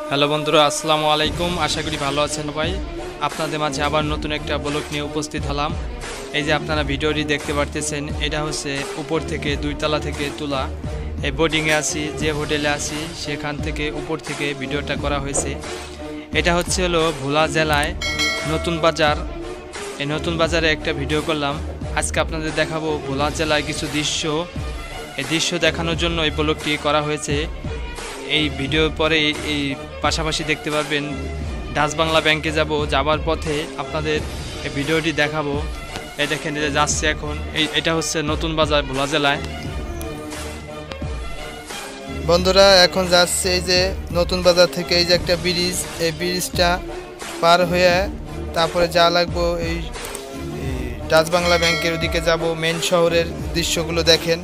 Hello বন্ধুরা, আসসালামু আলাইকুম। আশা করি ভালো আছেন ভাই। আপনাদের মাঝে আবার নতুন একটা ব্লগ নিয়ে উপস্থিত হলাম। এই যে আপনারা ভিডিওটি দেখতে পারতেছেন, এটা হচ্ছে উপর থেকে 2 তলা থেকে তোলা। এই বোর্ডিংয়ে আছি, যে হোটেলে আছি সেখান থেকে উপর থেকে ভিডিওটা করা হয়েছে। এটা হচ্ছে হলো ভোলা জেলায় নতুন বাজার। এই নতুন বাজারে একটা ভিডিও করলাম। আজকে আপনাদের দেখাবো ভোলা জেলায় কিছু দৃশ্য। এই দৃশ্য দেখানোর জন্য এই ব্লগটি করা হয়েছে। এই ভিডিওর পরে এই পাশাপাশি দেখতে পারবেন ডাচ বাংলা ব্যাংকে যাবার পথে আপনাদের এই ভিডিওটি দেখাবো। এই দেখেন, যে যাচ্ছে এখন, এটা হচ্ছে নতুন বাজার ভোলা জেলায়। বন্ধুরা এখন যাচ্ছে এই যে নতুন বাজার থেকে এই যে একটা ব্রিজ, এই ব্রিজটা পার হয়ে তারপরে যা লাগবো এই ডাচ বাংলা ব্যাংকের ওদিকে যাব। মেন শহরের দৃশ্যগুলো দেখেন।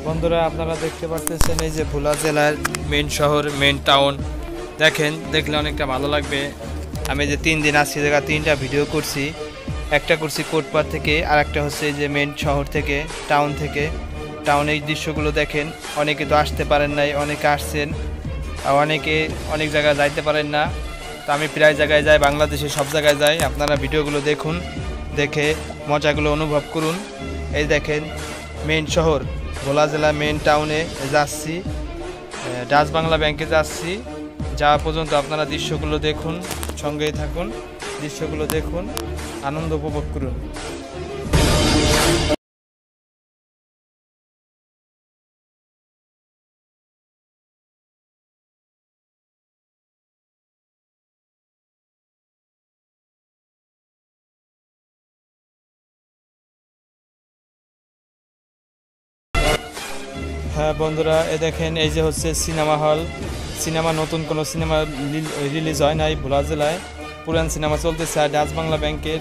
বন্ধুরা আপনারা দেখতে পাচ্ছেন এই যে ভোলা জেলার মেন শহর, মেন টাউন। দেখলে অনেকটা ভালো লাগবে। আমি যে 3 দিন আসছি, জায়গা 3টা ভিডিও করছি। একটা করছি কোটপাড় থেকে, আর একটা হচ্ছে এই যে মেন শহর থেকে, টাউন থেকে। টাউনের দৃশ্যগুলো দেখেন। অনেকে তো আসতে পারেন নাই, অনেকে আসছেন, আর অনেকে অনেক জায়গায় যাইতে পারেন না। তো আমি প্রায় জায়গায় যাই, বাংলাদেশের সব জায়গায় যাই। আপনারা ভিডিওগুলো দেখুন, দেখে মজাগুলো অনুভব করুন। এই দেখেন মেন শহর ভোলা জেলা মেন টাউনে যাচ্ছি, ডাচ বাংলা ব্যাংকে যাচ্ছি। যাওয়া পর্যন্ত আপনারা দৃশ্যগুলো দেখুন, সঙ্গেই থাকুন, দৃশ্যগুলো দেখুন, আনন্দ উপভোগ করুন। হ্যাঁ বন্ধুরা, দেখেন এই যে হচ্ছে সিনেমা হল। নতুন কোনো সিনেমা রিলিজ হয় নাই ভোলা জেলায়, পুরান সিনেমা চলতেছে। আর ডাচ বাংলা ব্যাংকের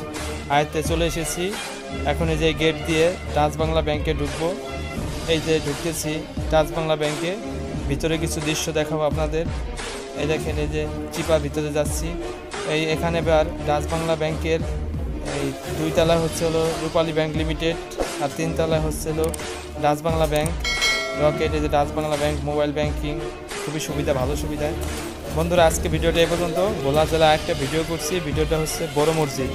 আয়ত্তে চলে এসেছি। এখন এই যে গেট দিয়ে ডাচ বাংলা ব্যাংকে ঢুকবো। এই যে ঢুকতেছি ডাচ বাংলা ব্যাংকে। ভিতরে কিছু দৃশ্য দেখাবো আপনাদের। এই দেখেন এই যে চিপা ভিতরে যাচ্ছি। এখানে এবার ডাচ বাংলা ব্যাংকের এই 2 তলা হচ্ছে হলো রূপালী ব্যাংক লিমিটেড, আর 3 তলা হচ্ছে হলো ডাচ বাংলা ব্যাংক রকেট। এই যে Dutch Bangla bank mobile banking, খুবই সুবিধা, ভালো সুবিধা। বন্ধুরা আজকে ভিডিওটা এই পর্যন্ত। ভোলা জেলা একটা ভিডিও করছি, ভিডিওটা হচ্ছে বড় মসজিদ।